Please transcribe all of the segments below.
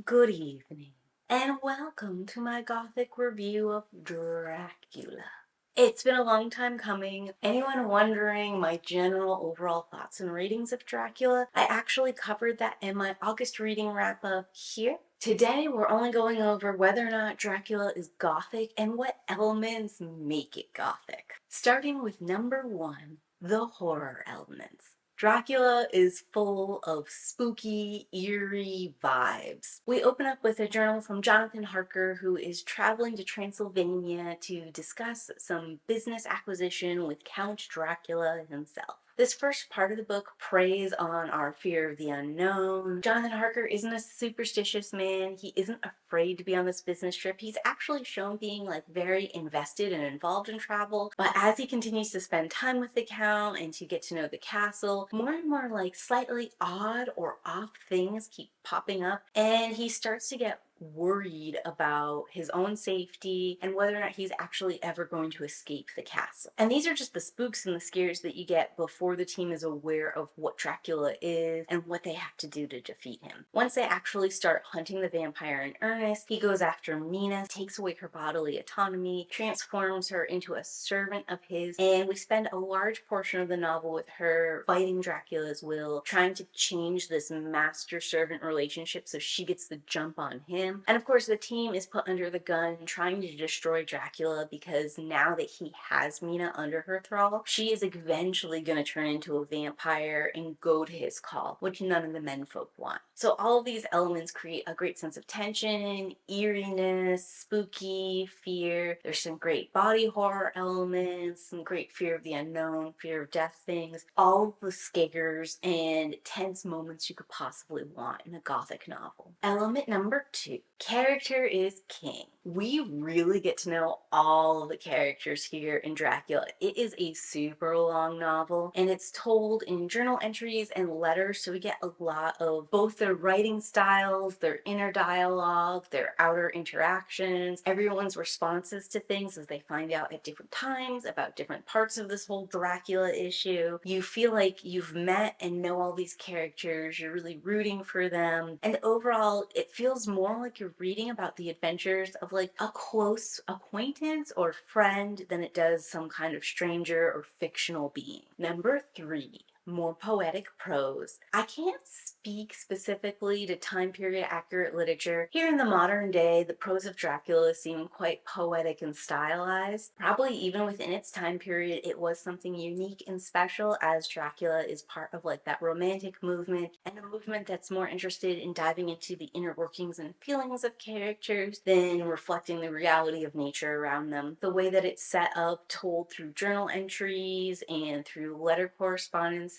Good evening, and welcome to my Gothic review of Dracula. It's been a long time coming. Anyone wondering my general overall thoughts and ratings of Dracula? I actually covered that in my August reading wrap-up here. Today, we're only going over whether or not Dracula is Gothic and what elements make it Gothic. Starting with number 1, the horror elements. Dracula is full of spooky, eerie vibes. We open up with a journal from Jonathan Harker, who is traveling to Transylvania to discuss some business acquisition with Count Dracula himself. This first part of the book preys on our fear of the unknown. Jonathan Harker isn't a superstitious man. He isn't afraid to be on this business trip. He's actually shown being very invested and involved in travel. But as he continues to spend time with the Count and to get to know the castle, more and more slightly odd or off things keep popping up, and he starts to get worried about his own safety and whether or not he's actually ever going to escape the castle. And these are just the spooks and the scares that you get before the team is aware of what Dracula is and what they have to do to defeat him. Once they actually start hunting the vampire in earnest, he goes after Mina, takes away her bodily autonomy, transforms her into a servant of his, and we spend a large portion of the novel with her fighting Dracula's will, trying to change this master-servant relationship so she gets the jump on him. And of course, the team is put under the gun trying to destroy Dracula because now that he has Mina under her thrall, she is eventually going to turn into a vampire and go to his call, which none of the menfolk want. So all of these elements create a great sense of tension, eeriness, spooky, fear. There's some great body horror elements, some great fear of the unknown, fear of death things, all of the scares and tense moments you could possibly want in a Gothic novel. Element number 2. Character is king. We really get to know all of the characters here in Dracula. It is a super long novel, and it's told in journal entries and letters, so we get a lot of both their writing styles, their inner dialogue, their outer interactions, everyone's responses to things as they find out at different times about different parts of this whole Dracula issue. You feel like you've met and know all these characters, you're really rooting for them, and overall it feels more like you're reading about the adventures of a close acquaintance or friend than it does some kind of stranger or fictional being. Number 3. More poetic prose. I can't speak specifically to time period accurate literature. Here in the modern day, the prose of Dracula seemed quite poetic and stylized. Probably even within its time period, it was something unique and special, as Dracula is part of that romantic movement, and a movement that's more interested in diving into the inner workings and feelings of characters than reflecting the reality of nature around them. The way that it's set up, told through journal entries and through letter correspondence,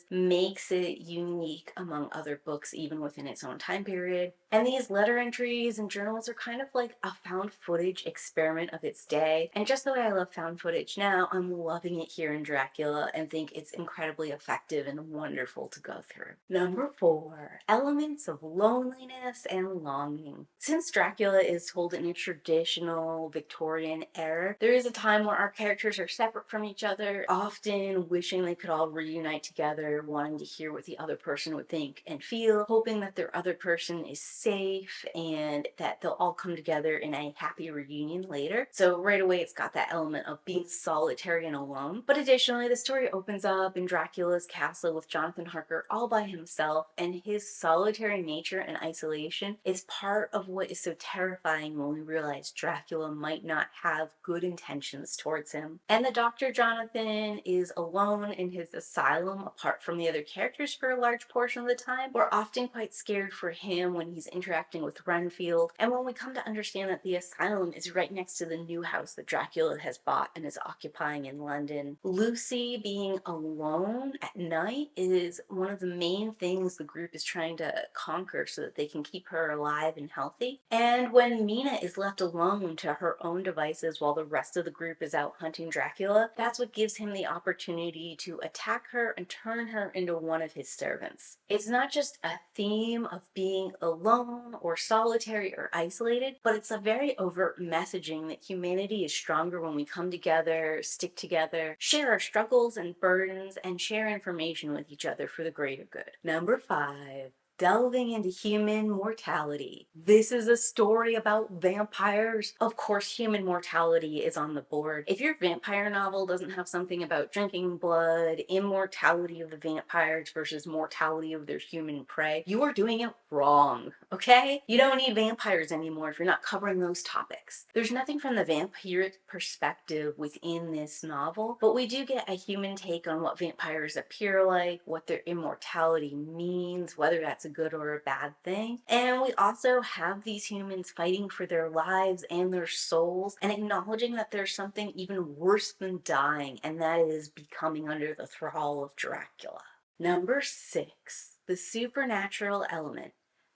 makes it unique among other books even within its own time period. And these letter entries and journals are kind of like a found footage experiment of its day. And just the way I love found footage now, I'm loving it here in Dracula and think it's incredibly effective and wonderful to go through. Number 4. Elements of loneliness and longing. Since Dracula is told in a traditional Victorian era, there is a time where our characters are separate from each other, often wishing they could all reunite together, wanting to hear what the other person would think and feel, hoping that their other person is safe and that they'll all come together in a happy reunion later. So right away it's got that element of being solitary and alone. But additionally, the story opens up in Dracula's castle with Jonathan Harker all by himself, and his solitary nature and isolation is part of what is so terrifying when we realize Dracula might not have good intentions towards him. And the Dr. Jonathan is alone in his asylum apart from the other characters for a large portion of the time. We're often quite scared for him when he's interacting with Renfield, and when we come to understand that the asylum is right next to the new house that Dracula has bought and is occupying in London. Lucy being alone at night is one of the main things the group is trying to conquer so that they can keep her alive and healthy. And when Mina is left alone to her own devices while the rest of the group is out hunting Dracula, that's what gives him the opportunity to attack her and turn her into one of his servants. It's not just a theme of being alone or solitary or isolated, but it's a very overt messaging that humanity is stronger when we come together, stick together, share our struggles and burdens, and share information with each other for the greater good. Number 5. delving into human mortality. This is a story about vampires. Of course, human mortality is on the board. If your vampire novel doesn't have something about drinking blood, immortality of the vampires versus mortality of their human prey, you are doing it wrong, okay? You don't need vampires anymore if you're not covering those topics. There's nothing from the vampiric perspective within this novel, but we do get a human take on what vampires appear like, what their immortality means, whether that's a good or a bad thing. And we also have these humans fighting for their lives and their souls and acknowledging that there's something even worse than dying, and that is becoming under the thrall of Dracula. Number 6, the supernatural element.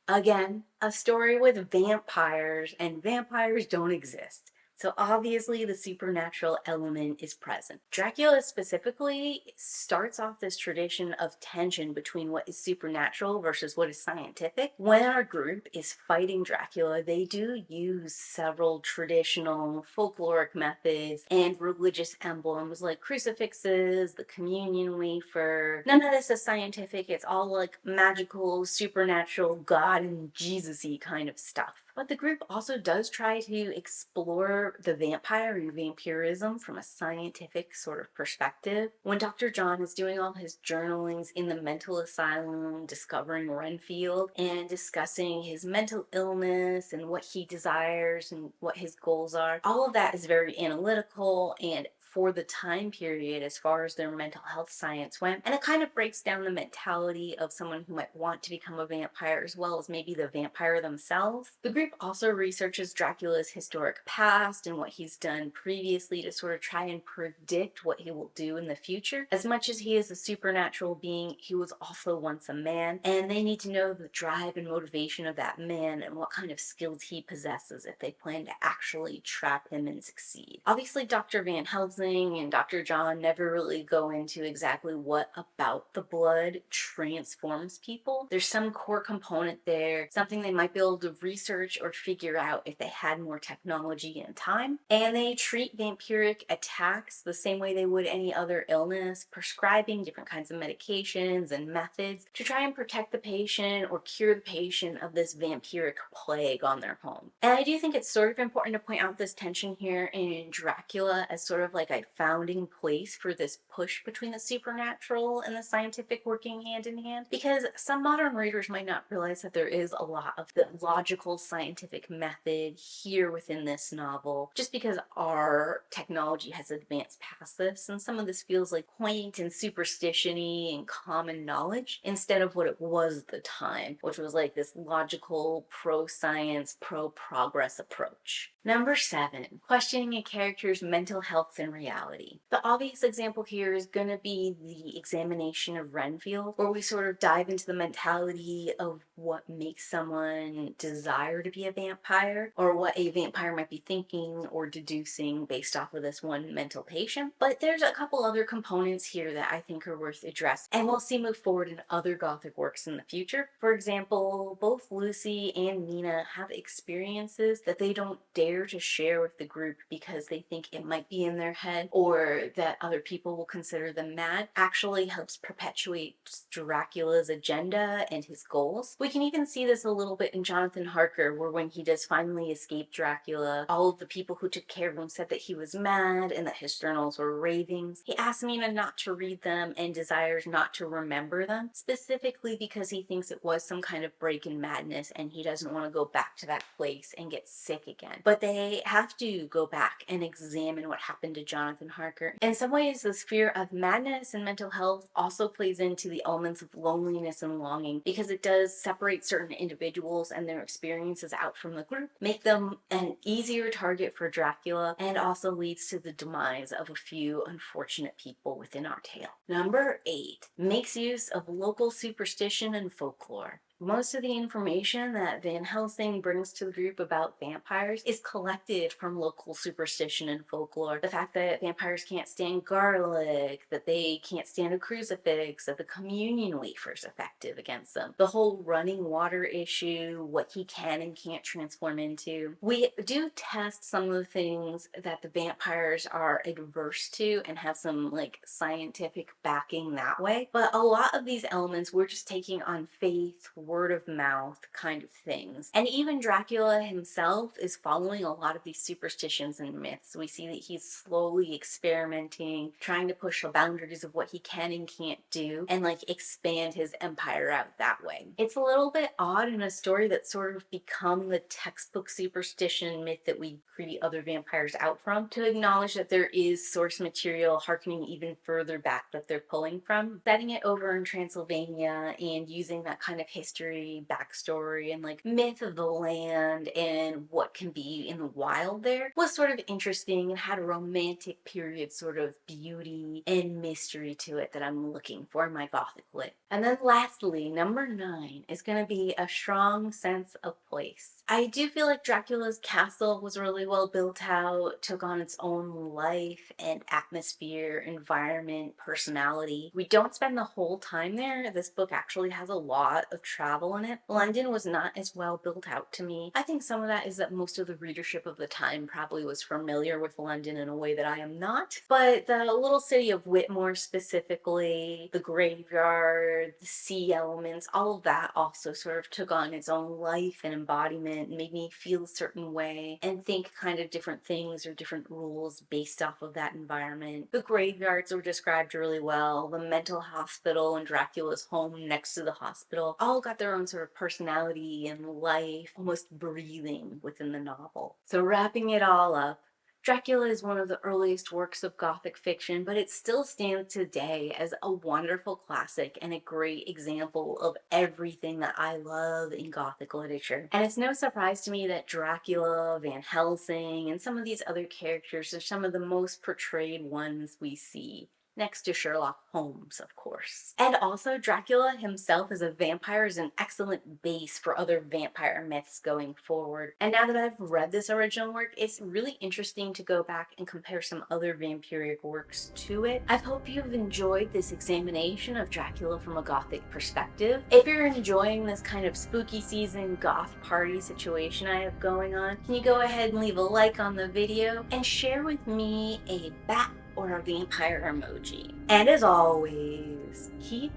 Again, a story with vampires, and vampires don't exist. So obviously the supernatural element is present. Dracula specifically starts off this tradition of tension between what is supernatural versus what is scientific. When our group is fighting Dracula, they do use several traditional folkloric methods and religious emblems like crucifixes, the communion wafer. None of this is scientific, it's all like magical, supernatural, God and Jesus-y kind of stuff. But the group also does try to explore the vampire and vampirism from a scientific sort of perspective. When Dr. John is doing all his journalings in the mental asylum, discovering Renfield and discussing his mental illness and what he desires and what his goals are, all of that is very analytical and for the time period as far as their mental health science went, and it kind of breaks down the mentality of someone who might want to become a vampire as well as maybe the vampire themselves. The group also researches Dracula's historic past and what he's done previously to sort of try and predict what he will do in the future. As much as he is a supernatural being, he was also once a man, and they need to know the drive and motivation of that man and what kind of skills he possesses if they plan to actually trap him and succeed. Obviously, Dr. Van Helsing and Dr. John never really go into exactly what about the blood transforms people. There's some core component there, something they might be able to research or figure out if they had more technology and time. And they treat vampiric attacks the same way they would any other illness, prescribing different kinds of medications and methods to try and protect the patient or cure the patient of this vampiric plague on their home. And I do think it's sort of important to point out this tension here in Dracula as sort of like a founding place for this push between the supernatural and the scientific working hand in hand, because some modern readers might not realize that there is a lot of the logical scientific method here within this novel, just because our technology has advanced past this, and some of this feels like quaint and superstition-y and common knowledge instead of what it was at the time, which was like this logical, pro-science, pro-progress approach. Number 7, questioning a character's mental health and reality. The obvious example here is going to be the examination of Renfield, where we sort of dive into the mentality of what makes someone desire to be a vampire, or what a vampire might be thinking or deducing based off of this one mental patient. But there's a couple other components here that I think are worth addressing, and we'll see move forward in other Gothic works in the future. For example, both Lucy and Nina have experiences that they don't dare to share with the group because they think it might be in their head or that other people will consider them mad. Actually helps perpetuate Dracula's agenda and his goals. We can even see this a little bit in Jonathan Harker, where when he does finally escape Dracula, all of the people who took care of him said that he was mad and that his journals were ravings. He asks Nina not to read them and desires not to remember them, specifically because he thinks it was some kind of break in madness and he doesn't want to go back to that place and get sick again. But they have to go back and examine what happened to Jonathan Harker. In some ways, this fear of madness and mental health also plays into the elements of loneliness and longing, because it does separate certain individuals and their experiences out from the group, make them an easier target for Dracula, and also leads to the demise of a few unfortunate people within our tale. Number 8, makes use of local superstition and folklore. Most of the information that Van Helsing brings to the group about vampires is collected from local superstition and folklore. The fact that vampires can't stand garlic, that they can't stand a crucifix, that the communion wafer is effective against them. The whole running water issue, what he can and can't transform into. We do test some of the things that the vampires are adverse to and have some like scientific backing that way. But a lot of these elements we're just taking on faith, word of mouth kind of things. And even Dracula himself is following a lot of these superstitions and myths. We see that he's slowly experimenting, trying to push the boundaries of what he can and can't do, and like expand his empire out that way. It's a little bit odd in a story that's sort of become the textbook superstition myth that we create other vampires out from, to acknowledge that there is source material harkening even further back that they're pulling from. Setting it over in Transylvania and using that kind of history, backstory, and like myth of the land and what can be in the wild there was sort of interesting and had a romantic period sort of beauty and mystery to it that I'm looking for in my Gothic lit. And then lastly, number 9 is going to be a strong sense of place. I do feel like Dracula's castle was really well built out, took on its own life and atmosphere, environment, personality. We don't spend the whole time there. This book actually has a lot of travel in it. London was not as well built out to me. I think some of that is that most of the readership of the time probably was familiar with London in a way that I am not. But the little city of Whitmore specifically, the graveyard, the sea elements, all of that also sort of took on its own life and embodiment, made me feel a certain way and think kind of different things or different rules based off of that environment. The graveyards were described really well. The mental hospital and Dracula's home next to the hospital all got their own sort of personality and life, almost breathing within the novel. So wrapping it all up, Dracula is one of the earliest works of Gothic fiction, but it still stands today as a wonderful classic and a great example of everything that I love in Gothic literature. And it's no surprise to me that Dracula, Van Helsing, and some of these other characters are some of the most portrayed ones we see. Next to Sherlock Holmes, of course. And also, Dracula himself as a vampire is an excellent base for other vampire myths going forward. And now that I've read this original work, it's really interesting to go back and compare some other vampiric works to it. I hope you've enjoyed this examination of Dracula from a Gothic perspective. If you're enjoying this kind of spooky season goth party situation I have going on, can you go ahead and leave a like on the video and share with me a bat or a vampire emoji. And as always, keep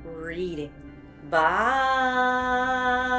reading. Bye!